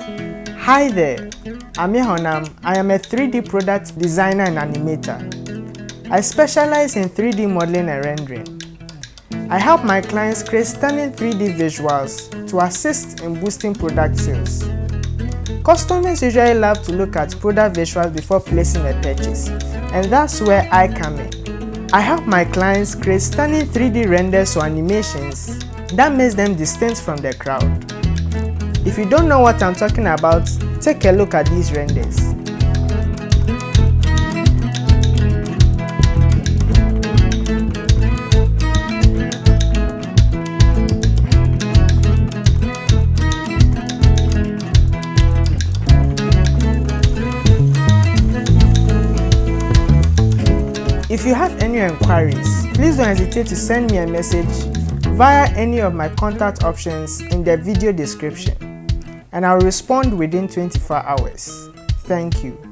Hi there, I'm Yehonam. I am a 3D product designer and animator. I specialize in 3D modeling and rendering. I help my clients create stunning 3D visuals to assist in boosting product sales. Customers usually love to look at product visuals before placing a purchase, and that's where I come in. I help my clients create stunning 3D renders or animations that makes them distinct from the crowd. If you don't know what I'm talking about, take a look at these renders. If you have any inquiries, please don't hesitate to send me a message via any of my contact options in the video description, and I'll respond within 24 hours. Thank you.